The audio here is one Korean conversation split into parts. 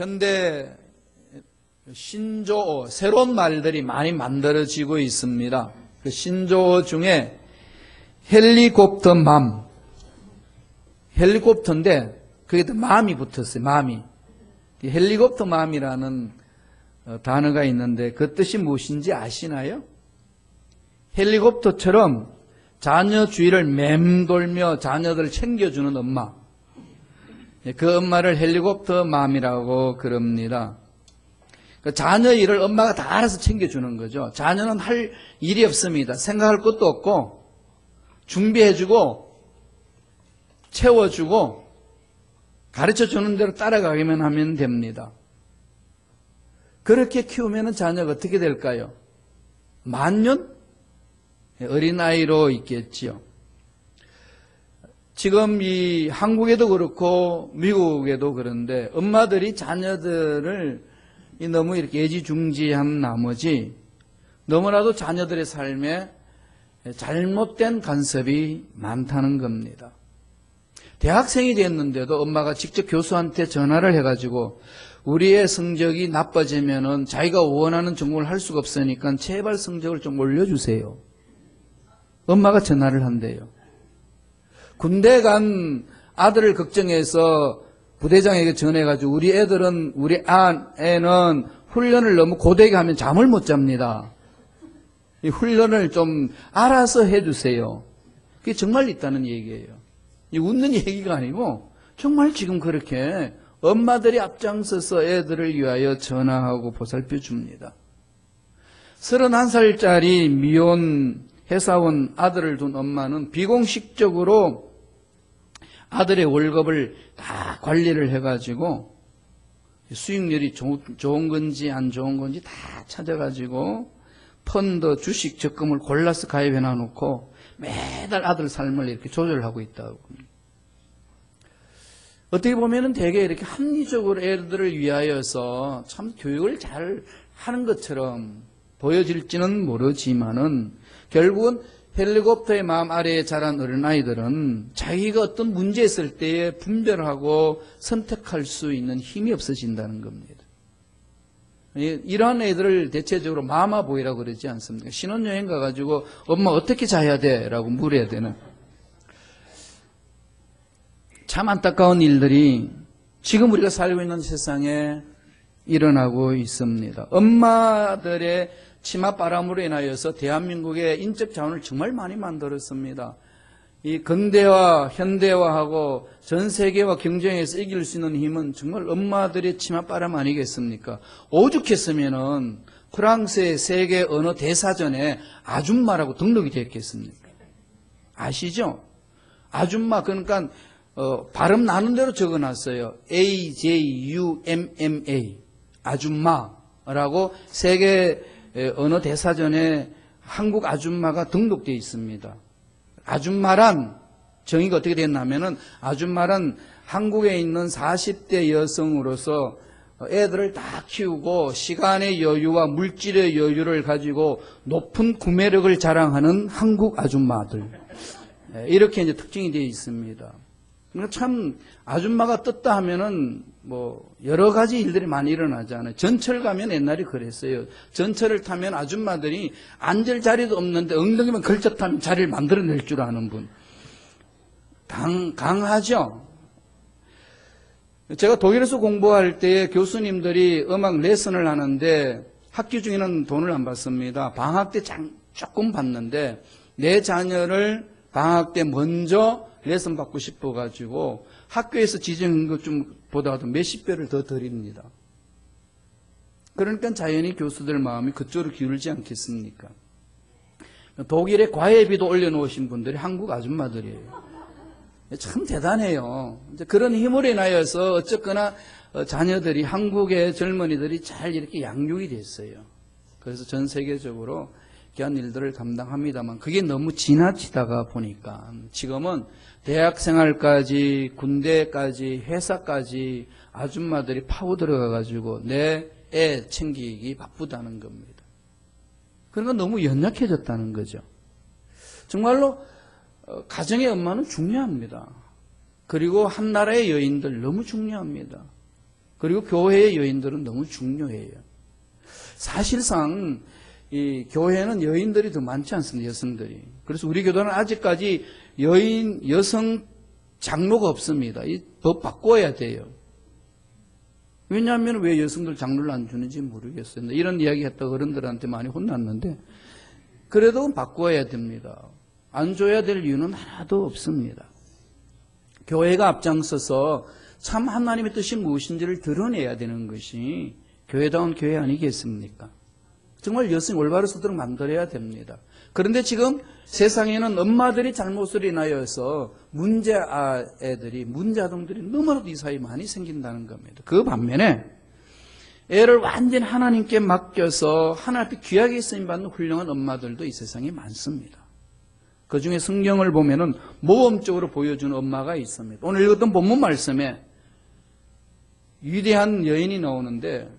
현대 신조어, 새로운 말들이 많이 만들어지고 있습니다. 그 신조어 중에 헬리콥터 맘, 헬리콥터인데 그게 또 맘이 붙었어요. 맘이. 헬리콥터 맘이라는 단어가 있는데 그 뜻이 무엇인지 아시나요? 헬리콥터처럼 자녀 주위를 맴돌며 자녀들을 챙겨주는 엄마, 그 엄마를 헬리콥터 맘이라고 그럽니다. 자녀 일을 엄마가 다 알아서 챙겨주는 거죠. 자녀는 할 일이 없습니다. 생각할 것도 없고 준비해주고 채워주고 가르쳐주는 대로 따라가기만 하면 됩니다. 그렇게 키우면 자녀가 어떻게 될까요? 만년 어린아이로 있겠지요. 지금 이 한국에도 그렇고 미국에도 그런데 엄마들이 자녀들을 너무 이렇게 애지중지한 나머지 너무나도 자녀들의 삶에 잘못된 간섭이 많다는 겁니다. 대학생이 됐는데도 엄마가 직접 교수한테 전화를 해가지고 우리의 성적이 나빠지면은 자기가 원하는 전공을 할 수가 없으니까 제발 성적을 좀 올려주세요. 엄마가 전화를 한대요. 군대 간 아들을 걱정해서 부대장에게 전해가지고 우리 애는 훈련을 너무 고되게 하면 잠을 못 잡니다. 이 훈련을 좀 알아서 해주세요. 그게 정말 있다는 얘기예요. 이 웃는 얘기가 아니고 정말 지금 그렇게 엄마들이 앞장서서 애들을 위하여 전화하고 보살펴 줍니다. 31살짜리 미혼 회사원 아들을 둔 엄마는 비공식적으로 아들의 월급을 다 관리를 해가지고 수익률이 좋은 건지 안 좋은 건지 다 찾아가지고 펀드, 주식, 적금을 골라서 가입해 놔놓고 매달 아들 삶을 이렇게 조절하고 있다고. 어떻게 보면은 되게 이렇게 합리적으로 애들을 위하여서 참 교육을 잘 하는 것처럼 보여질지는 모르지만은 결국은 헬리콥터의 마음 아래에 자란 어린아이들은 자기가 어떤 문제 있을 때에 분별하고 선택할 수 있는 힘이 없어진다는 겁니다. 이러한 애들을 대체적으로 마마보이라고 그러지 않습니까? 신혼여행 가가지고 엄마 어떻게 자야 돼? 라고 물어야 되는. 참 안타까운 일들이 지금 우리가 살고 있는 세상에 일어나고 있습니다. 엄마들의 치맛바람으로 인하여서 대한민국의 인적 자원을 정말 많이 만들었습니다. 이 근대화, 현대화하고 전 세계와 경쟁에서 이길 수 있는 힘은 정말 엄마들의 치맛바람 아니겠습니까? 오죽했으면은 프랑스의 세계 언어 대사전에 아줌마라고 등록이 됐겠습니까? 아시죠? 아줌마, 그러니까 발음 나는 대로 적어놨어요. AJUMMA, 아줌마라고 세계 언어 대사전에 한국 아줌마가 등록되어 있습니다. 아줌마란 정의가 어떻게 됐냐면은 아줌마란 한국에 있는 40대 여성으로서 애들을 다 키우고 시간의 여유와 물질의 여유를 가지고 높은 구매력을 자랑하는 한국 아줌마들, 이렇게 이제 특징이 되어 있습니다. 그러니까 참 아줌마가 떴다 하면은 뭐 여러 가지 일들이 많이 일어나잖아요. 전철 가면 옛날에 그랬어요. 전철을 타면 아줌마들이 앉을 자리도 없는데 엉덩이만 걸쳐 타면 자리를 만들어낼 줄 아는 분. 강하죠. 제가 독일에서 공부할 때 교수님들이 음악 레슨을 하는데 학기 중에는 돈을 안 받습니다. 방학 때 조금 받는데 내 자녀를 방학 때 먼저 레슨 받고 싶어가지고 학교에서 지정한 것 좀 보다도 몇십 배를 더 드립니다. 그러니까 자연히 교수들 마음이 그쪽으로 기울지 않겠습니까? 독일에 과외비도 올려놓으신 분들이 한국 아줌마들이에요. 참 대단해요. 이제 그런 힘으로 인하여서 어쨌거나 자녀들이, 한국의 젊은이들이 잘 이렇게 양육이 됐어요. 그래서 전 세계적으로 귀한 일들을 감당합니다만 그게 너무 지나치다가 보니까 지금은 대학생활까지 군대까지 회사까지 아줌마들이 파고 들어가가지고 내 애 챙기기 바쁘다는 겁니다. 그러니까 너무 연약해졌다는 거죠. 정말로 가정의 엄마는 중요합니다. 그리고 한 나라의 여인들 너무 중요합니다. 그리고 교회의 여인들은 너무 중요해요. 사실상 이 교회는 여인들이 더 많지 않습니까? 여성들이. 그래서 우리 교도는 아직까지 여성 장로가 없습니다. 이 법 바꿔야 돼요. 왜냐하면 왜 여성들 장로를 안 주는지 모르겠어요. 이런 이야기 했다가 어른들한테 많이 혼났는데 그래도 바꿔야 됩니다. 안 줘야 될 이유는 하나도 없습니다. 교회가 앞장서서 참 하나님의 뜻이 무엇인지를 드러내야 되는 것이 교회다운 교회 아니겠습니까? 정말 여성이 올바로 서도록 만들어야 됩니다. 그런데 지금 세상에는 엄마들이 잘못을 인하여서 문제아이들이, 문제아동들이 너무나도 이 사이에 많이 생긴다는 겁니다. 그 반면에 애를 완전히 하나님께 맡겨서 하나님 앞에 귀하게 쓰임받는 훌륭한 엄마들도 이 세상에 많습니다. 그 중에 성경을 보면은 모범적으로 보여주는 엄마가 있습니다. 오늘 읽었던 본문 말씀에 위대한 여인이 나오는데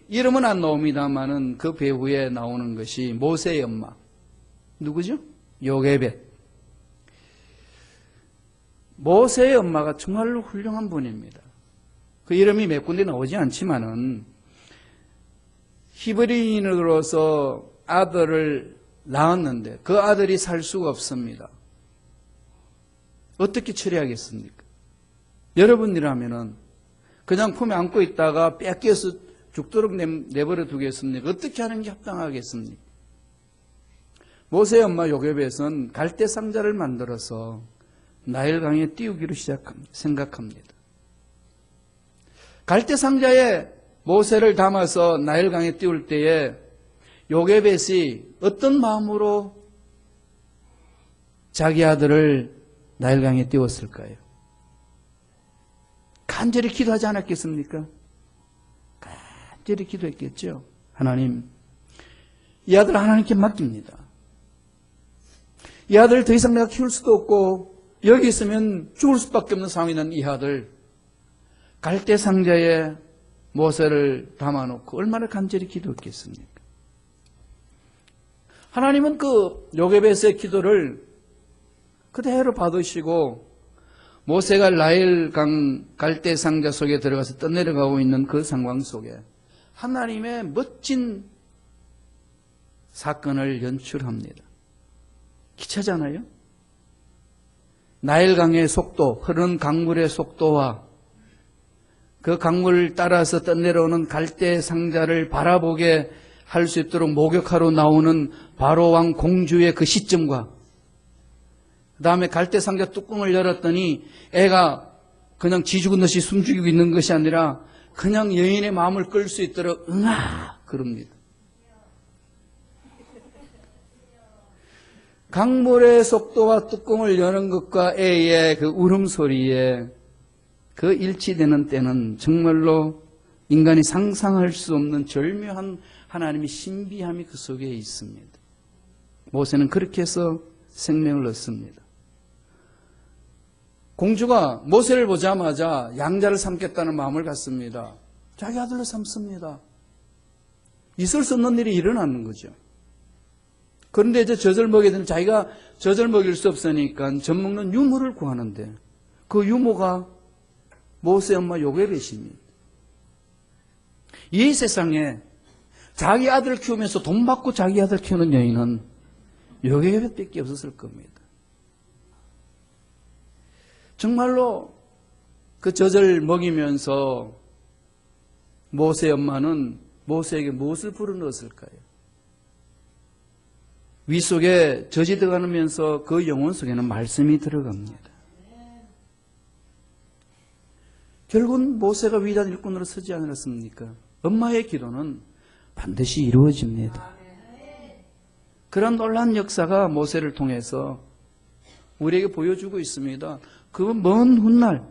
이름은 안 나옵니다만은 그 배후에 나오는 것이 모세의 엄마. 누구죠? 요게벳. 모세의 엄마가 정말로 훌륭한 분입니다. 그 이름이 몇 군데 나오지 않지만은 히브리인으로서 아들을 낳았는데 그 아들이 살 수가 없습니다. 어떻게 처리하겠습니까? 여러분이라면은 그냥 품에 안고 있다가 뺏겨서 죽도록 내버려 두겠습니까? 어떻게 하는 게 합당하겠습니까? 모세의 엄마 요게벳은 갈대 상자를 만들어서 나일강에 띄우기로 생각합니다. 갈대 상자에 모세를 담아서 나일강에 띄울 때에 요게벳이 어떤 마음으로 자기 아들을 나일강에 띄웠을까요? 간절히 기도하지 않았겠습니까? 간절히 기도했겠죠. 하나님, 이 아들 하나님께 맡깁니다. 이 아들을 더 이상 내가 키울 수도 없고 여기 있으면 죽을 수밖에 없는 상황이 난 이 아들, 갈대 상자에 모세를 담아놓고 얼마나 간절히 기도했겠습니까? 하나님은 그 요게벳의 기도를 그대로 받으시고 모세가 나일강 갈대 상자 속에 들어가서 떠내려가고 있는 그 상황 속에 하나님의 멋진 사건을 연출합니다. 기차잖아요. 나일강의 속도, 흐르는 강물의 속도와 그 강물을 따라서 떠내려오는 갈대 상자를 바라보게 할 수 있도록 목욕하러 나오는 바로왕 공주의 그 시점과 그 다음에 갈대 상자 뚜껑을 열었더니 애가 그냥 쥐죽은 듯이 숨죽이고 있는 것이 아니라 그냥 여인의 마음을 끌 수 있도록 응아 그럽니다. 강물의 속도와 뚜껑을 여는 것과 애의 그 울음소리에 그 일치되는 때는 정말로 인간이 상상할 수 없는 절묘한 하나님의 신비함이 그 속에 있습니다. 모세는 그렇게 해서 생명을 얻습니다. 공주가 모세를 보자마자 양자를 삼겠다는 마음을 갖습니다. 자기 아들로 삼습니다. 있을 수 없는 일이 일어나는 거죠. 그런데 이제 젖을 먹여야 되는 자기가 젖을 먹일 수 없으니까 젖 먹는 유모를 구하는데 그 유모가 모세 엄마 요게벳입니다. 이 세상에 자기 아들을 키우면서 돈 받고 자기 아들 키우는 여인은 요게벳밖에 없었을 겁니다. 정말로 그 젖을 먹이면서 모세 엄마는 모세에게 무엇을 불어넣었을까요? 위 속에 젖이 들어가면서 그 영혼 속에는 말씀이 들어갑니다. 결국은 모세가 위대한 일꾼으로 서지 않았습니까? 엄마의 기도는 반드시 이루어집니다. 그런 놀라운 역사가 모세를 통해서 우리에게 보여주고 있습니다. 그 먼 훗날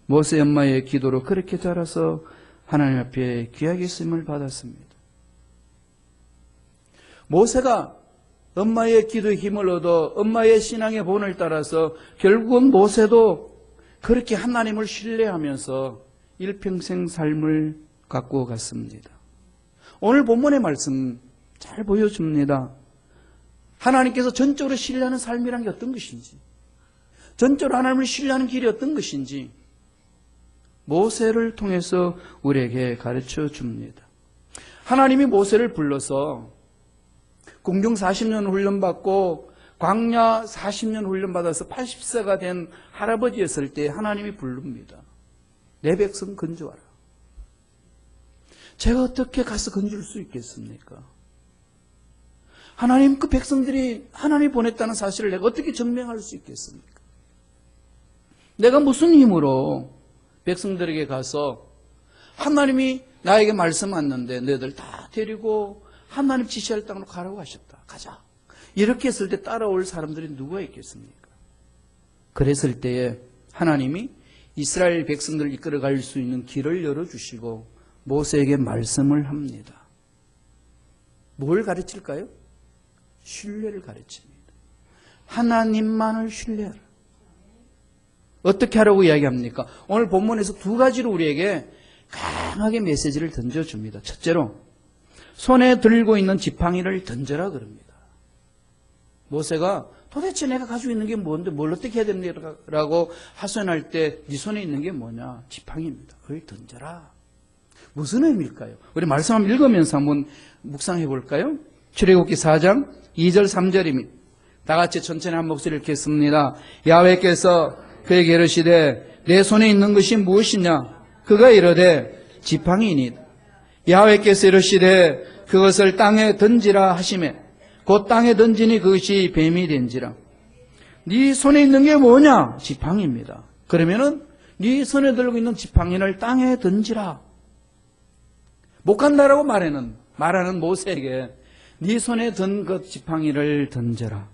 모세 엄마의 기도로 그렇게 자라서 하나님 앞에 귀하게 쓰임을 받았습니다. 모세가 엄마의 기도에 힘을 얻어 엄마의 신앙의 본을 따라서 결국은 모세도 그렇게 하나님을 신뢰하면서 일평생 삶을 갖고 갔습니다. 오늘 본문의 말씀 잘 보여줍니다. 하나님께서 전적으로 신뢰하는 삶이란 게 어떤 것인지, 전적으로 하나님을 신뢰하는 길이 어떤 것인지, 모세를 통해서 우리에게 가르쳐 줍니다. 하나님이 모세를 불러서 궁중 40년 훈련받고 광야 40년 훈련받아서 80세가 된 할아버지였을 때 하나님이 부릅니다. 내 백성 건져와라. 제가 어떻게 가서 건질 수 있겠습니까? 하나님 그 백성들이 하나님이 보냈다는 사실을 내가 어떻게 증명할 수 있겠습니까? 내가 무슨 힘으로 백성들에게 가서 하나님이 나에게 말씀하셨는데 너희들 다 데리고 하나님 지시할 땅으로 가라고 하셨다. 가자. 이렇게 했을 때 따라올 사람들이 누가 있겠습니까? 그랬을 때에 하나님이 이스라엘 백성들을 이끌어갈 수 있는 길을 열어주시고 모세에게 말씀을 합니다. 뭘 가르칠까요? 신뢰를 가르칩니다. 하나님만을 신뢰하라. 어떻게 하라고 이야기합니까? 오늘 본문에서 두 가지로 우리에게 강하게 메시지를 던져줍니다. 첫째로 손에 들고 있는 지팡이를 던져라 그럽니다. 모세가 도대체 내가 가지고 있는 게 뭔데 뭘 어떻게 해야 됩니다라고 하소연할 때 네 손에 있는 게 뭐냐? 지팡이입니다. 그걸 던져라. 무슨 의미일까요? 우리 말씀 한번 읽으면서 한번 묵상해 볼까요? 출애굽기 4장 2절 3절입니다. 다 같이 천천히 한 목소리를 읽겠습니다. 야훼께서 그에게 이르시되 내 손에 있는 것이 무엇이냐? 그가 이르되 지팡이니이다. 야훼께서 이르시되 그것을 땅에 던지라 하시매 곧 땅에 던지니 그것이 뱀이 된지라. 네 손에 있는 게 뭐냐? 지팡이입니다. 그러면은 네 손에 들고 있는 지팡이를 땅에 던지라. 못 간다라고 말하는 모세에게 네 손에 든 그 지팡이를 던져라.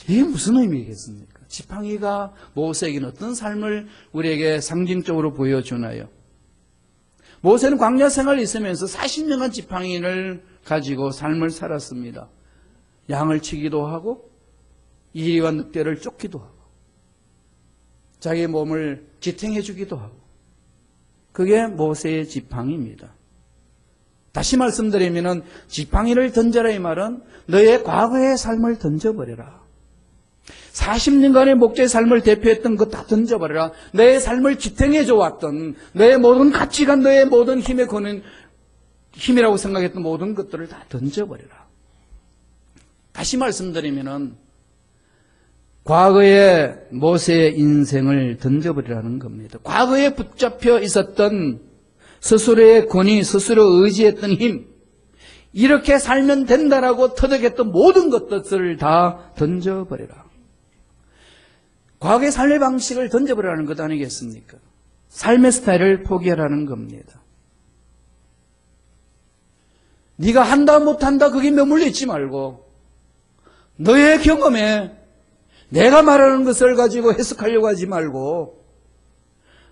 이게 무슨 의미겠습니까? 지팡이가 모세에게는 어떤 삶을 우리에게 상징적으로 보여주나요? 모세는 광야 생활에 있으면서 40년간 지팡이를 가지고 삶을 살았습니다. 양을 치기도 하고 이리와 늑대를 쫓기도 하고 자기의 몸을 지탱해 주기도 하고 그게 모세의 지팡이입니다. 다시 말씀드리면 지팡이를 던져라 이 말은 너의 과거의 삶을 던져버려라. 40년간의 목자의 삶을 대표했던 것 다 던져버려라. 너의 삶을 지탱해 줘왔던 너의 모든 가치관, 너의 모든 힘에 거는 힘이라고 생각했던 모든 것들을 다 던져버려라. 다시 말씀드리면 과거의 모세의 인생을 던져버리라는 겁니다. 과거에 붙잡혀 있었던 스스로의 권위, 스스로 의지했던 힘, 이렇게 살면 된다라고 터득했던 모든 것들을 다 던져버려라. 과거의 삶의 방식을 던져버리라는 것 아니겠습니까? 삶의 스타일을 포기하라는 겁니다. 네가 한다 못한다 그게 머물러 있지 말고 너의 경험에 내가 말하는 것을 가지고 해석하려고 하지 말고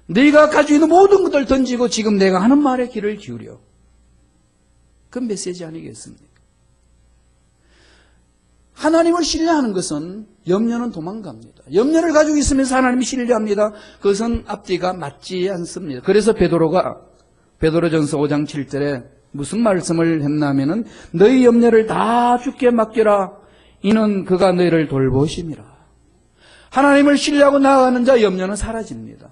네가 가지고 있는 모든 것들 던지고 지금 내가 하는 말에 귀를 기울여. 그 메시지 아니겠습니까? 하나님을 신뢰하는 것은 염려는 도망갑니다. 염려를 가지고 있으면서 하나님을 신뢰합니다. 그것은 앞뒤가 맞지 않습니다. 그래서 베드로전서 5장 7절에 무슨 말씀을 했냐면은 너희 염려를 다 주께 맡겨라. 이는 그가 너희를 돌보심이라. 하나님을 신뢰하고 나아가는 자 염려는 사라집니다.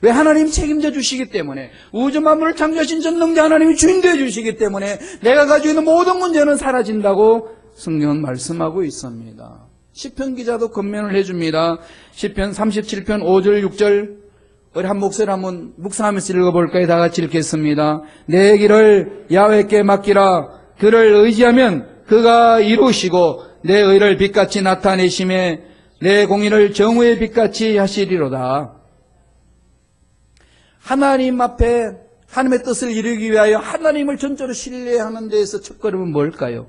왜? 하나님 책임져 주시기 때문에, 우주 만물을 창조하신 전능자 하나님이 주인되어 주시기 때문에 내가 가지고 있는 모든 문제는 사라진다고 성경은 말씀하고 있습니다. 시편 기자도 권면을 해줍니다. 시편 37편 5절 6절 우리 한 목소리 한번 묵상하면서 읽어볼까요? 다 같이 읽겠습니다. 내 길을 야훼께 맡기라. 그를 의지하면 그가 이루시고 내 의를 빛같이 나타내심에 내 공의를 정오의 빛같이 하시리로다. 하나님 앞에 하나님의 뜻을 이루기 위하여 하나님을 전적으로 신뢰하는 데에서 첫걸음은 뭘까요?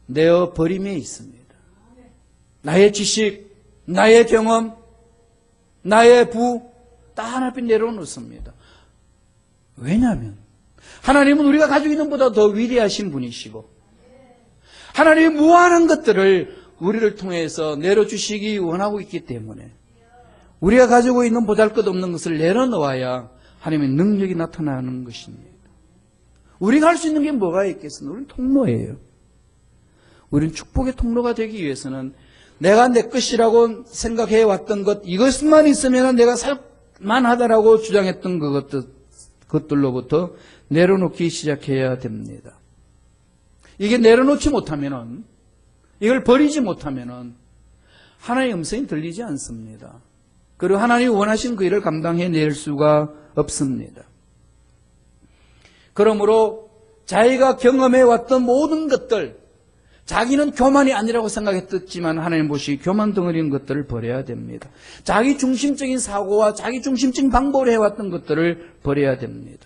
내어버림에 있습니다. 나의 지식, 나의 경험, 나의 부 다 하나님 앞에 내려놓습니다. 왜냐하면 하나님은 우리가 가지고 있는 것보다 더 위대하신 분이시고 하나님이 무한한 것들을 우리를 통해서 내려주시기 원하고 있기 때문에 우리가 가지고 있는 보잘것없는 것을 내려놓아야 하나님의 능력이 나타나는 것입니다. 우리가 할 수 있는 게 뭐가 있겠습니까? 우리는 통로예요. 우리는 축복의 통로가 되기 위해서는 내가 내 것이라고 생각해왔던 것, 이것만 있으면 내가 만하다라고 주장했던 그것들로부터 내려놓기 시작해야 됩니다. 이게 내려놓지 못하면은, 이걸 버리지 못하면은 하나님의 음성이 들리지 않습니다. 그리고 하나님이 원하신 그 일을 감당해낼 수가 없습니다. 그러므로 자기가 경험해왔던 모든 것들, 자기는 교만이 아니라고 생각했지만 하나님 보시기 교만 덩어리인 것들을 버려야 됩니다. 자기 중심적인 사고와 자기 중심적인 방법을 해왔던 것들을 버려야 됩니다.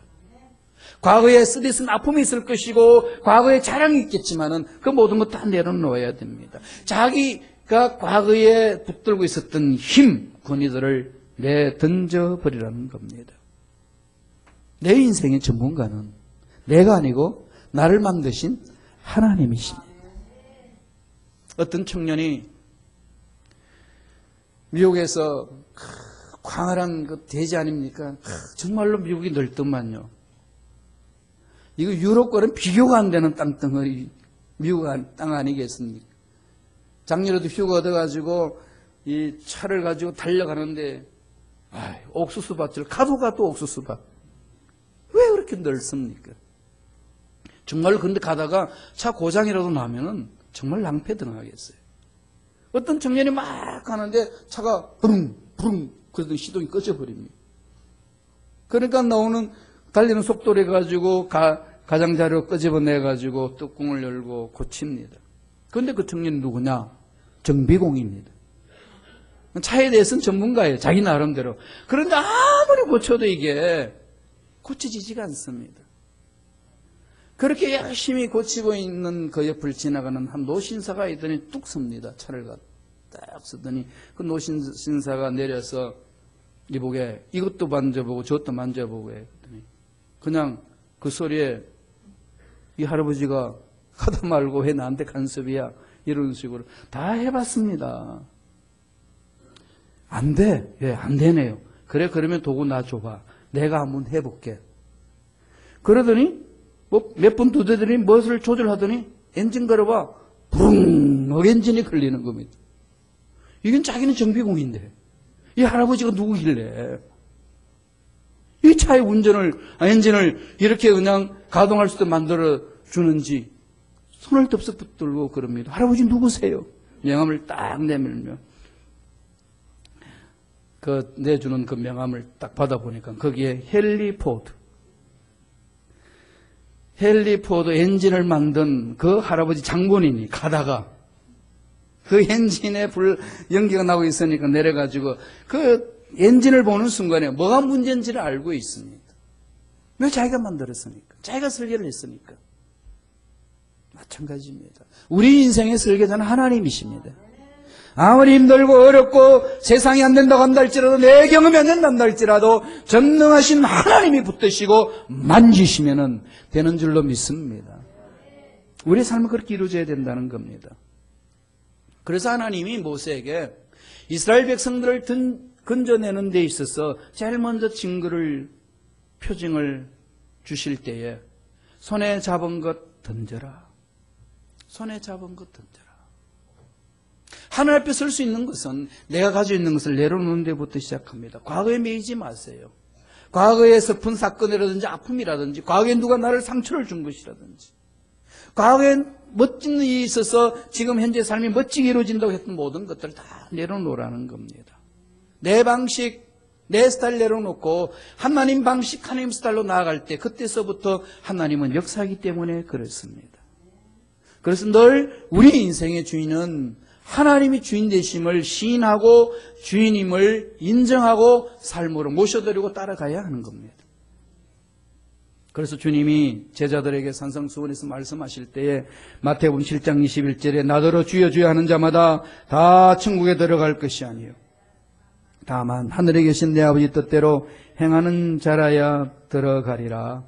과거에 쓰디쓴 아픔이 있을 것이고 과거에 자랑이 있겠지만은 그 모든 것 다 내려놓아야 됩니다. 자기가 과거에 붙들고 있었던 힘, 권위들을 내던져버리라는 겁니다. 내 인생의 전문가는 내가 아니고 나를 만드신 하나님이십니다. 어떤 청년이 미국에서 광활한 그 대지 아닙니까? 정말로 미국이 넓더만요. 이거 유럽과는 비교가 안 되는 땅덩어리, 미국 땅 아니겠습니까? 작년에도 휴가 얻어가지고 이 차를 가지고 달려가는데, 옥수수밭을 가도 옥수수밭. 왜 그렇게 넓습니까? 정말 근데 가다가 차 고장이라도 나면은 정말 낭패 들어가겠어요. 어떤 청년이 막 가는데 차가 부릉 그러더니 시동이 꺼져버립니다. 그러니까 나오는 달리는 속도를 해가지고 가장자료 끄집어내가지고 뚜껑을 열고 고칩니다. 그런데 그 청년이 누구냐? 정비공입니다. 차에 대해서는 전문가예요. 자기 나름대로. 그런데 아무리 고쳐도 이게 고쳐지지가 않습니다. 그렇게 열심히 고치고 있는 그 옆을 지나가는 한 노신사가 있더니 뚝 섭니다. 차를 딱 쓰더니 그 노신사가 내려서 이보게 이것도 만져보고 저것도 만져보고 했더니 그냥 그 소리에 이 할아버지가 하다 말고 왜 나한테 간섭이야 이런 식으로 다 해봤습니다. 안 돼. 예, 안 되네요. 그래 그러면 도구 나 줘봐. 내가 한번 해볼게. 그러더니 뭐 몇 분 두드더니 무엇을 조절하더니 엔진 걸어봐. 부릉 엔진이 걸리는 겁니다. 이건 자기는 정비공인데 이 할아버지가 누구길래 이 차의 엔진을 이렇게 그냥 가동할 수 있도록 만들어 주는지 손을 덥석 붙들고 그럽니다. 할아버지 누구세요? 명함을 딱 내밀며 그 내주는 그 명함을 딱 받아보니까 거기에 헨리 포드 엔진을 만든 그 할아버지 장본인이 가다가 그 엔진에 연기가 나고 있으니까 내려가지고 그 엔진을 보는 순간에 뭐가 문제인지를 알고 있습니다. 왜 자기가 만들었으니까. 자기가 설계를 했으니까. 마찬가지입니다. 우리 인생의 설계자는 하나님이십니다. 아무리 힘들고 어렵고 세상이 안 된다고 한다 할지라도 내 경험이 안 된다 할지라도 전능하신 하나님이 붙드시고 만지시면 되는 줄로 믿습니다. 우리의 삶은 그렇게 이루어져야 된다는 겁니다. 그래서 하나님이 모세에게 이스라엘 백성들을 건져내는 데 있어서 제일 먼저 표징을 주실 때에 손에 잡은 것 던져라. 손에 잡은 것 던져라. 하늘 앞에 설 수 있는 것은 내가 가지고 있는 것을 내려놓는 데부터 시작합니다. 과거에 매이지 마세요. 과거의 슬픈 사건이라든지 아픔이라든지 과거에 누가 나를 상처를 준 것이라든지 과거에 멋진 일이 있어서 지금 현재 삶이 멋지게 이루어진다고 했던 모든 것들을 다 내려놓으라는 겁니다. 내 방식, 내 스타일 내려놓고 하나님 방식, 하나님 스타일로 나아갈 때 그때서부터 하나님은 역사하기 때문에 그렇습니다. 그래서 늘 우리 인생의 주인은 하나님이 주인 되심을 시인하고 주인임을 인정하고 삶으로 모셔드리고 따라가야 하는 겁니다. 그래서 주님이 제자들에게 산상수훈에서 말씀하실 때에 마태복음 7장 21절에 나더러 주여 주여 하는 자마다 다 천국에 들어갈 것이 아니요 다만 하늘에 계신 내 아버지 뜻대로 행하는 자라야 들어가리라.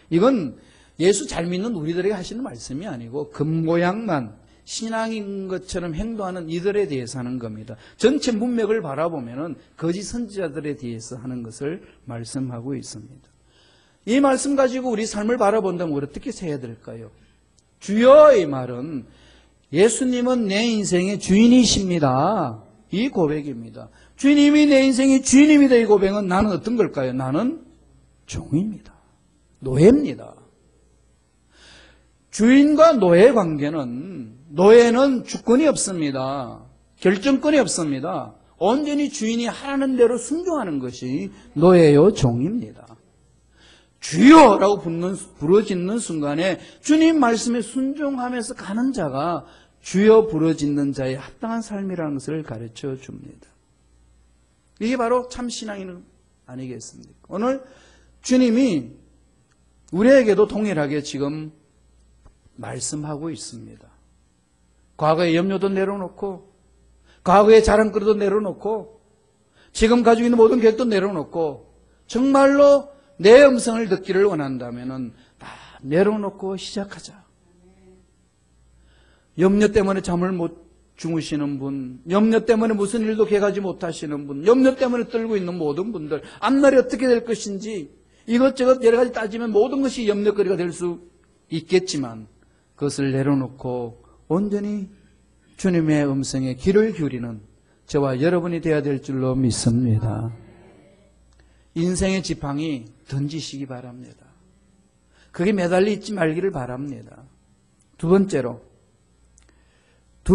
이건 예수 잘 믿는 우리들에게 하시는 말씀이 아니고 겉모양만 신앙인 것처럼 행동하는 이들에 대해서 하는 겁니다. 전체 문맥을 바라보면 거짓 선지자들에 대해서 하는 것을 말씀하고 있습니다. 이 말씀 가지고 우리 삶을 바라본다면 어떻게 해야 될까요? 주여의 말은 예수님은 내 인생의 주인이십니다. 이 고백입니다. 주님이 내 인생의 주인입니다. 이 고백은 나는 어떤 걸까요? 나는 종입니다. 노예입니다. 주인과 노예 관계는, 노예는 주권이 없습니다. 결정권이 없습니다. 온전히 주인이 하라는 대로 순종하는 것이 노예요 종입니다. 주여라고 부르짖는 순간에 주님 말씀에 순종하면서 가는 자가 주여 부르짖는 자의 합당한 삶이라는 것을 가르쳐 줍니다. 이게 바로 참 신앙인 아니겠습니까? 오늘 주님이 우리에게도 동일하게 지금 말씀하고 있습니다. 과거의 염려도 내려놓고, 과거의 자랑거리도 내려놓고, 지금 가지고 있는 모든 계획도 내려놓고, 정말로 내 음성을 듣기를 원한다면 다 내려놓고 시작하자. 염려 때문에 잠을 못 주무시는 분, 염려 때문에 무슨 일도 개가지 못하시는 분, 염려 때문에 떨고 있는 모든 분들, 앞날이 어떻게 될 것인지 이것저것 여러 가지 따지면 모든 것이 염려거리가 될 수 있겠지만 그것을 내려놓고 온전히 주님의 음성에 귀를 기울이는 저와 여러분이 되어야 될 줄로 믿습니다. 인생의 지팡이 던지시기 바랍니다. 그게 매달려 있지 말기를 바랍니다. 두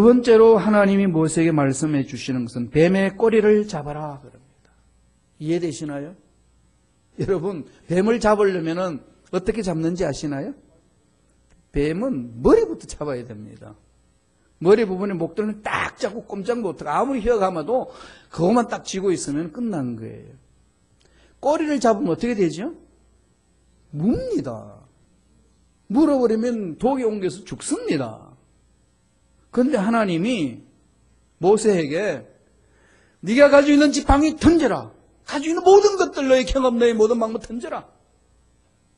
번째로 하나님이 모세에게 말씀해 주시는 것은 뱀의 꼬리를 잡아라 그럽니다. 이해되시나요? 여러분, 뱀을 잡으려면 어떻게 잡는지 아시나요? 뱀은 머리부터 잡아야 됩니다. 머리 부분에 목들은 딱 잡고 꼼짝 못하고 아무리 휘어 감아도 그것만 딱 쥐고 있으면 끝난 거예요. 꼬리를 잡으면 어떻게 되죠? 뭅니다. 물어버리면 독이 옮겨서 죽습니다. 그런데 하나님이 모세에게 네가 가지고 있는 지팡이 던져라. 가지고 있는 모든 것들, 너의 경험, 너의 모든 방법 던져라.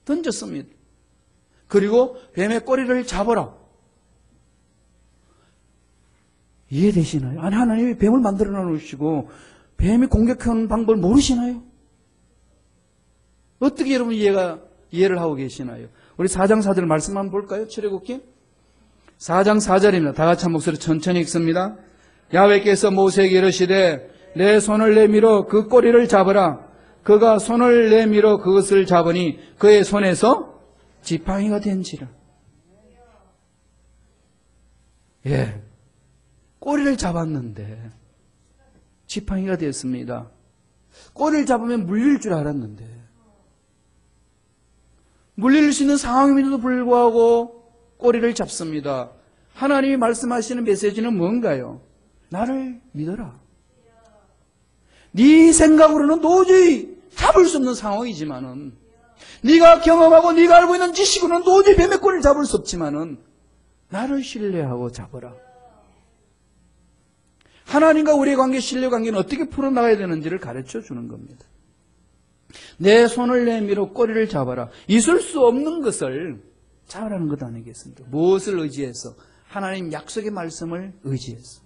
던졌습니다. 그리고 뱀의 꼬리를 잡아라. 이해되시나요? 아니, 하나님이 뱀을 만들어 놓으시고 뱀이 공격하는 방법을 모르시나요? 어떻게 여러분 이해를 하고 계시나요? 우리 4장 4절 말씀 한번 볼까요? 출애굽기 4장 4절입니다. 다 같이 한 목소리 천천히 읽습니다. 야훼께서 모세에게 이르시되 내 손을 내밀어 그 꼬리를 잡으라. 그가 손을 내밀어 그것을 잡으니 그의 손에서 지팡이가 된지라. 예, 꼬리를 잡았는데 지팡이가 됐습니다. 꼬리를 잡으면 물릴 줄 알았는데 물릴 수 있는 상황임에도 불구하고 꼬리를 잡습니다. 하나님이 말씀하시는 메시지는 뭔가요? 나를 믿어라. 네 생각으로는 도저히 잡을 수 없는 상황이지만은, 네가 경험하고 네가 알고 있는 지식으로는 도저히 뱀의 꼬리를 잡을 수 없지만은 나를 신뢰하고 잡아라. 하나님과 우리의 관계, 신뢰 관계는 어떻게 풀어나가야 되는지를 가르쳐 주는 겁니다. 내 손을 내밀어 꼬리를 잡아라. 있을 수 없는 것을 잡으라는 것 아니겠습니까? 무엇을 의지해서? 하나님 약속의 말씀을 의지해서.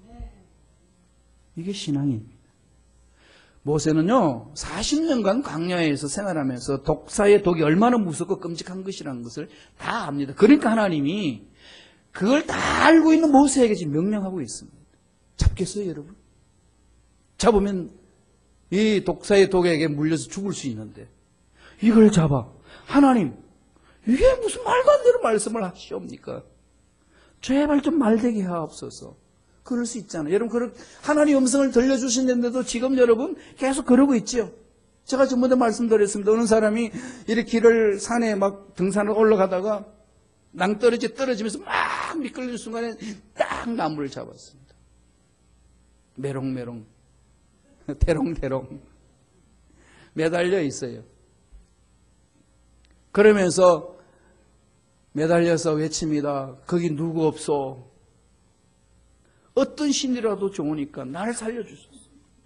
이게 신앙입니다. 모세는요, 40년간 광야에서 생활하면서 독사의 독이 얼마나 무섭고 끔찍한 것이라는 것을 다 압니다. 그러니까 하나님이 그걸 다 알고 있는 모세에게 지금 명령하고 있습니다. 잡겠어요, 여러분? 잡으면 이 독사의 독에게 물려서 죽을 수 있는데 이걸 잡아. 하나님, 이게 무슨 말도 안 되는 말씀을 하시옵니까? 제발 좀 말되게 하옵소서. 그럴 수 있잖아요. 여러분, 하나님 음성을 들려주시는데도 지금 여러분 계속 그러고 있죠. 제가 전번에 말씀드렸습니다. 어느 사람이 이렇게 길을 산에 막 등산을 올라가다가 떨어지면서 막 미끌리는 순간에 딱 나무를 잡았습니다. 메롱메롱, 대롱대롱 매달려 있어요. 그러면서 매달려서 외칩니다. 거기 누구 없소? 어떤 신이라도 좋으니까 나를 살려주소서.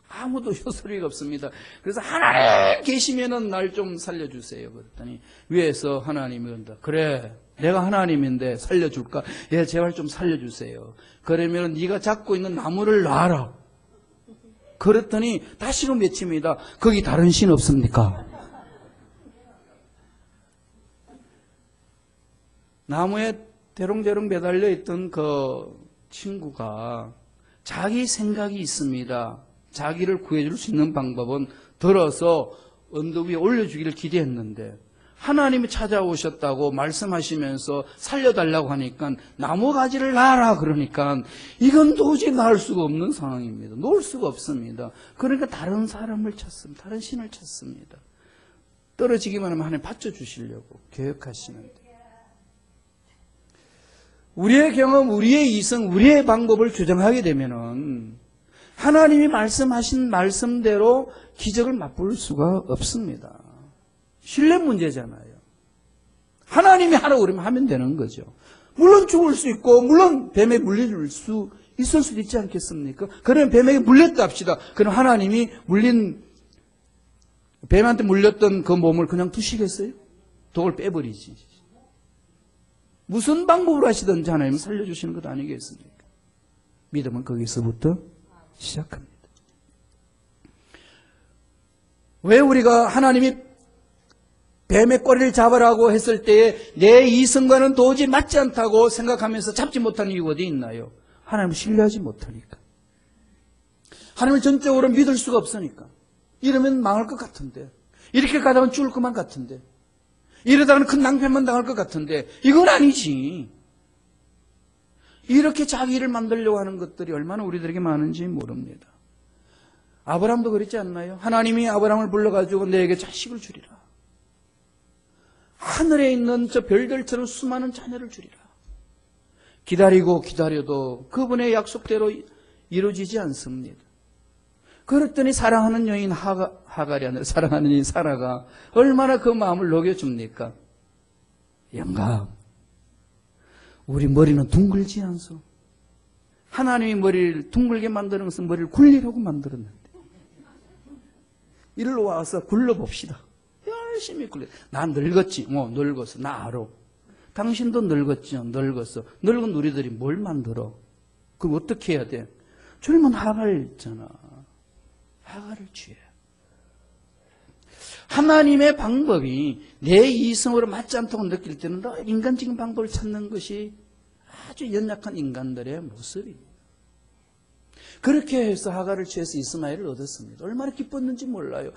아무도 효소리가 없습니다. 그래서 하나님 계시면은 날 좀 살려주세요. 그랬더니 위에서 하나님이 온다. 그래, 내가 하나님인데 살려줄까? 예, 제발 좀 살려주세요. 그러면 네가 잡고 있는 나무를 놔라. 그랬더니 다시금 외칩니다. 거기 다른 신 없습니까? 나무에 대롱대롱 매달려 있던 그 친구가 자기 생각이 있습니다. 자기를 구해줄 수 있는 방법은 들어서 언덕 위에 올려주기를 기대했는데 하나님이 찾아오셨다고 말씀하시면서 살려달라고 하니까 나무 가지를 놔라 그러니까 이건 도저히 놔을 수가 없는 상황입니다. 놓을 수가 없습니다. 그러니까 다른 사람을 찾습니다. 다른 신을 찾습니다. 떨어지기만 하면 하나님 받쳐주시려고 계획하시는데 우리의 경험, 우리의 이성, 우리의 방법을 주장하게 되면은 하나님이 말씀하신 말씀대로 기적을 맛볼 수가 없습니다. 신뢰 문제잖아요. 하나님이 하라고 그러면 하면 되는 거죠. 물론 죽을 수 있고 물론 뱀에 물릴 수 있을 수도 있지 않겠습니까? 그러면 뱀에게 물렸다 합시다. 그럼 하나님이 뱀한테 물렸던 그 몸을 그냥 두시겠어요? 독을 빼버리지. 무슨 방법으로 하시든지 하나님은 살려주시는 것 아니겠습니까? 믿음은 거기서부터 시작합니다. 왜 우리가 하나님이 뱀의 꼬리를 잡으라고 했을 때에 내 이성과는 도저히 맞지 않다고 생각하면서 잡지 못하는 이유가 어디 있나요? 하나님을 신뢰하지 못하니까. 하나님을 전적으로 믿을 수가 없으니까. 이러면 망할 것 같은데. 이렇게 가다가 죽을 것만 같은데. 이러다가는 큰 낭패만 당할 것 같은데. 이건 아니지. 이렇게 자기를 만들려고 하는 것들이 얼마나 우리들에게 많은지 모릅니다. 아브라함도 그랬지 않나요? 하나님이 아브라함을 불러가지고 내게 자식을 주리라. 하늘에 있는 저 별들처럼 수많은 자녀를 주리라. 기다리고 기다려도 그분의 약속대로 이루어지지 않습니다. 그랬더니 사랑하는 여인 하갈이 아니라 사랑하는 여인 사라가 얼마나 그 마음을 녹여줍니까? 영감, 우리 머리는 둥글지 않소. 하나님이 머리를 둥글게 만드는 것은 머리를 굴리려고 만들었는데 이리로 와서 굴러봅시다. 열심히 굴려. 나 늙었지? 늙었어. 나 알아. 당신도 늙었지? 늙었어. 늙은 우리들이 뭘 만들어? 그럼 어떻게 해야 돼? 젊은 하갈 있잖아. 하갈을 취해. 하나님의 방법이 내 이성으로 맞지 않다고 느낄 때는 인간적인 방법을 찾는 것이 아주 연약한 인간들의 모습입니다. 그렇게 해서 하갈을 취해서 이스마엘을 얻었습니다. 얼마나 기뻤는지 몰라요.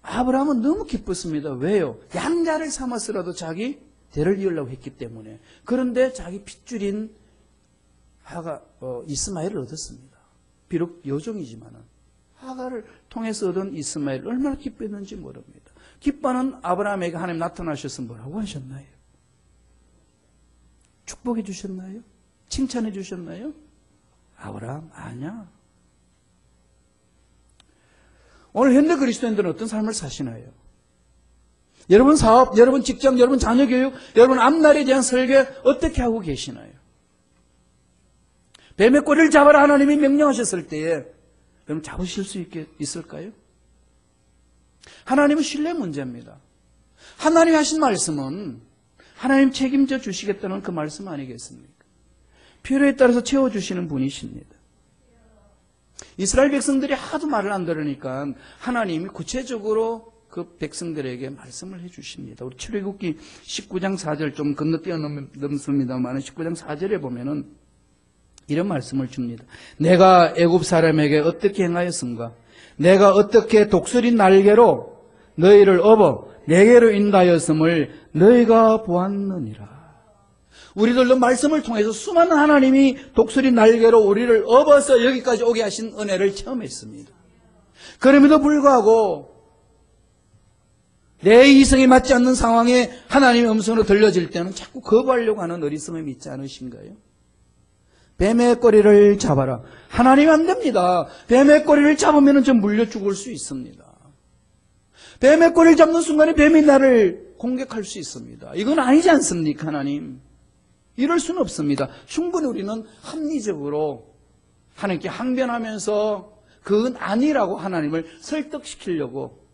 아브라함은 너무 기뻤습니다. 왜요? 양자를 삼아서라도 자기 대를 이으려고 했기 때문에. 그런데 자기 핏줄인 이스마엘을 얻었습니다. 비록 여종이지만은 하갈을 통해서 얻은 이스마엘 얼마나 기뻤는지 모릅니다. 기뻐하는 아브라함에게 하나님 나타나셔서 뭐라고 하셨나요? 축복해 주셨나요? 칭찬해 주셨나요? 아브라함 아니야. 오늘 현대 그리스도인들은 어떤 삶을 사시나요? 여러분 사업, 여러분 직장, 여러분 자녀 교육, 여러분 앞날에 대한 설계 어떻게 하고 계시나요? 뱀의 꼬리를 잡아라 하나님이 명령하셨을 때에 여러분 잡으실 수 있을까요? 하나님은 신뢰 문제입니다. 하나님이 하신 말씀은 하나님 책임져 주시겠다는 그 말씀 아니겠습니까? 필요에 따라서 채워주시는 분이십니다. 이스라엘 백성들이 하도 말을 안 들으니까 하나님이 구체적으로 그 백성들에게 말씀을 해주십니다. 우리 출애굽기 19장 4절 좀 건너뛰어 넘습니다만 19장 4절에 보면은 이런 말씀을 줍니다. 내가 애굽 사람에게 어떻게 행하였은가? 내가 어떻게 독수리 날개로 너희를 업어 내게로 인도하였음을 너희가 보았느니라. 우리들도 말씀을 통해서 수많은 하나님이 독수리 날개로 우리를 업어서 여기까지 오게 하신 은혜를 체험했습니다. 그럼에도 불구하고 내 이성에 맞지 않는 상황에 하나님의 음성으로 들려질 때는 자꾸 거부하려고 하는 어리석음이 있지 않으신가요? 뱀의 꼬리를 잡아라. 하나님 안 됩니다. 뱀의 꼬리를 잡으면 좀 물려 죽을 수 있습니다. 뱀의 꼬리를 잡는 순간에 뱀이 나를 공격할 수 있습니다. 이건 아니지 않습니까, 하나님? 이럴 수는 없습니다. 충분히 우리는 합리적으로 하나님께 항변하면서 그건 아니라고 하나님을 설득시키려고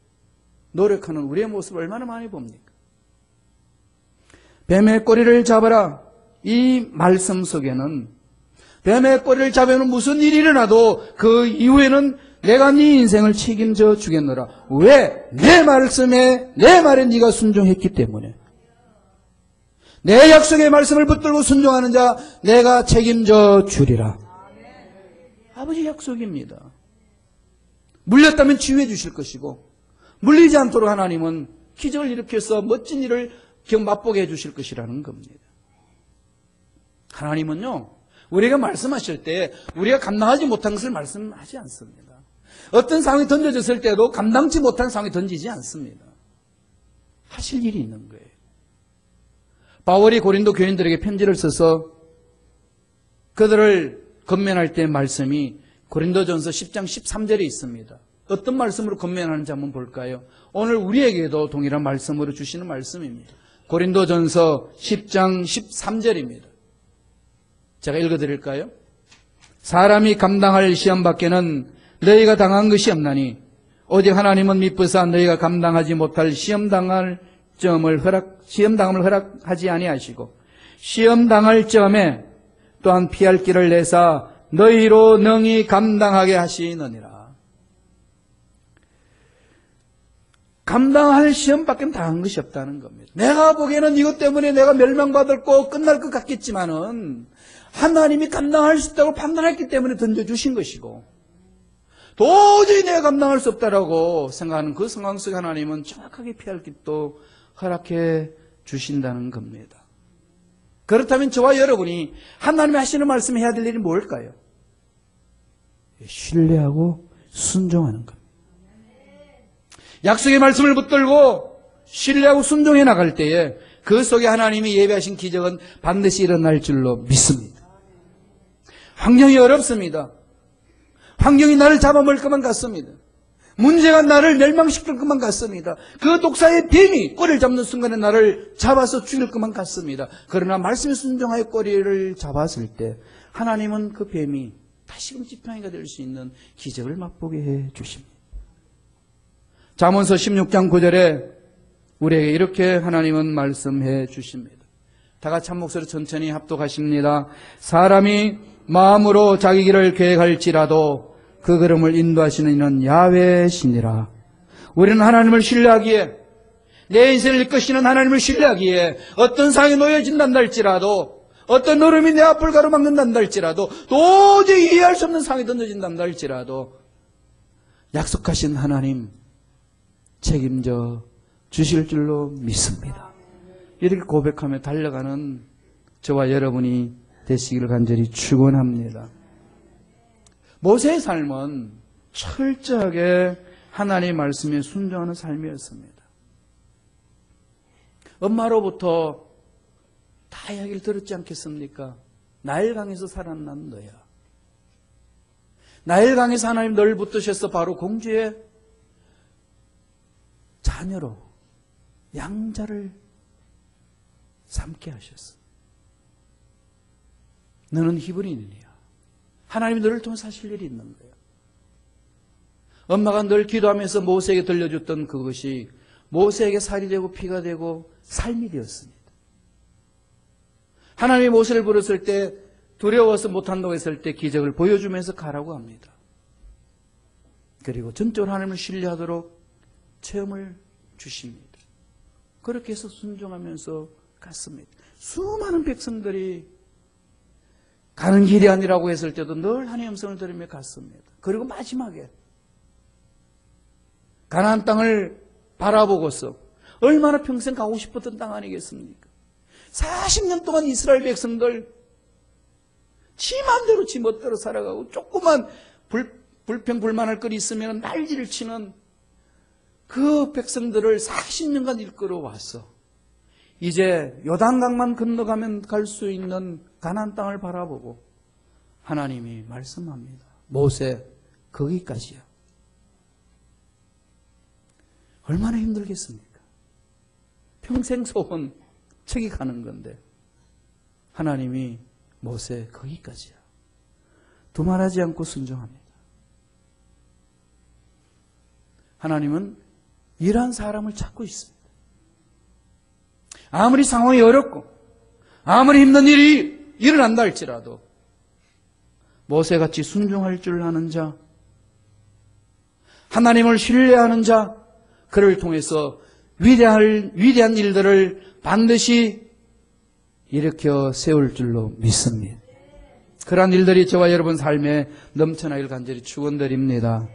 노력하는 우리의 모습을 얼마나 많이 봅니까? 뱀의 꼬리를 잡아라. 이 말씀 속에는 뱀의 꼬리를 잡으면 무슨 일이 일어나도 그 이후에는 내가 네 인생을 책임져 주겠노라. 왜? 내 말씀에 내 말에 네가 순종했기 때문에. 내 약속의 말씀을 붙들고 순종하는 자 내가 책임져 주리라. 아버지 약속입니다. 물렸다면 치유해 주실 것이고, 물리지 않도록 하나님은 기적을 일으켜서 멋진 일을 맛보게 해 주실 것이라는 겁니다. 하나님은요, 우리가 말씀하실 때 우리가 감당하지 못한 것을 말씀하지 않습니다. 어떤 상황이 던져졌을 때도 감당치 못한 상황이 던지지 않습니다. 하실 일이 있는 거예요. 바울이 고린도 교인들에게 편지를 써서 그들을 건면할 때 말씀이 고린도전서 10장 13절에 있습니다. 어떤 말씀으로 건면하는지 한번 볼까요? 오늘 우리에게도 동일한 말씀으로 주시는 말씀입니다. 고린도전서 10장 13절입니다. 제가 읽어드릴까요? 사람이 감당할 시험 밖에는 너희가 당한 것이 없나니 오직 하나님은 미쁘사 너희가 감당하지 못할 시험당함을 허락하지 아니하시고 시험당할 점에 또한 피할 길을 내사 너희로 능히 감당하게 하시느니라. 감당할 시험밖에 당한 것이 없다는 겁니다. 내가 보기에는 이것 때문에 내가 멸망받고 끝날 것 같겠지만은 하나님이 감당할 수 있다고 판단했기 때문에 던져주신 것이고, 도저히 내가 감당할 수 없다라고 생각하는 그 상황 속에 하나님은 정확하게 피할 길도 허락해 주신다는 겁니다. 그렇다면 저와 여러분이 하나님이 하시는 말씀 해야 될 일이 뭘까요? 신뢰하고 순종하는 겁니다. 약속의 말씀을 붙들고 신뢰하고 순종해 나갈 때에 그 속에 하나님이 예비하신 기적은 반드시 일어날 줄로 믿습니다. 환경이 어렵습니다. 환경이 나를 잡아먹을 것만 같습니다. 문제가 나를 멸망시킬 것만 같습니다. 그 독사의 뱀이 꼬리를 잡는 순간에 나를 잡아서 죽일 것만 같습니다. 그러나 말씀에 순종하여 꼬리를 잡았을 때 하나님은 그 뱀이 다시금 지팡이가 될 수 있는 기적을 맛보게 해 주십니다. 잠언서 16장 9절에 우리에게 이렇게 하나님은 말씀해 주십니다. 다 같이 한 목소리로 천천히 합독하십니다. 사람이 마음으로 자기 길을 계획할지라도 그 걸음을 인도하시는 이는 야훼시니라. 우리는 하나님을 신뢰하기에, 내 인생을 이끄시는 하나님을 신뢰하기에 어떤 상황에 놓여진단다 할지라도, 어떤 얼음이 내 앞을 가로막는단다 할지라도, 도저히 이해할 수 없는 상황이 던져진단다 할지라도 약속하신 하나님 책임져 주실 줄로 믿습니다. 이렇게 고백하며 달려가는 저와 여러분이 되시기를 간절히 축원합니다. 모세의 삶은 철저하게 하나님의 말씀에 순종하는 삶이었습니다. 엄마로부터 다 이야기를 들었지 않겠습니까? 나일강에서 살아난 너야. 나일강에서 하나님 너를 붙드셔서 바로 공주의 자녀로 양자를 삼게 하셨어. 너는 히브리인이야. 하나님이 너를 통해서 하실 일이 있는 거예요. 엄마가 늘 기도하면서 모세에게 들려줬던 그것이 모세에게 살이 되고 피가 되고 삶이 되었습니다. 하나님이 모세를 부르실 때 두려워서 못한다고 했을 때 기적을 보여주면서 가라고 합니다. 그리고 전적으로 하나님을 신뢰하도록 체험을 주십니다. 그렇게 해서 순종하면서 갔습니다. 수많은 백성들이 가는 길이 아니라고 했을 때도 늘 하나님의 음성을 들으며 갔습니다. 그리고 마지막에 가나안 땅을 바라보고서 얼마나 평생 가고 싶었던 땅 아니겠습니까? 40년 동안 이스라엘 백성들 지 마음대로 지 멋대로 살아가고 조그만 불평불만할 것이 있으면 난리를 치는 그 백성들을 40년간 이끌어 왔어. 이제 요단강만 건너가면 갈 수 있는 가나안 땅을 바라보고 하나님이 말씀합니다. 모세, 거기까지야. 얼마나 힘들겠습니까? 평생 소원 저기 가는 건데 하나님이 모세, 거기까지야. 두말하지 않고 순종합니다. 하나님은 이러한 사람을 찾고 있습니다. 아무리 상황이 어렵고 아무리 힘든 일이 일어난다 할지라도 모세같이 순종할 줄 아는 자, 하나님을 신뢰하는 자, 그를 통해서 위대한 일들을 반드시 일으켜 세울 줄로 믿습니다. 그러한 일들이 저와 여러분 삶에 넘쳐나길 간절히 축원드립니다.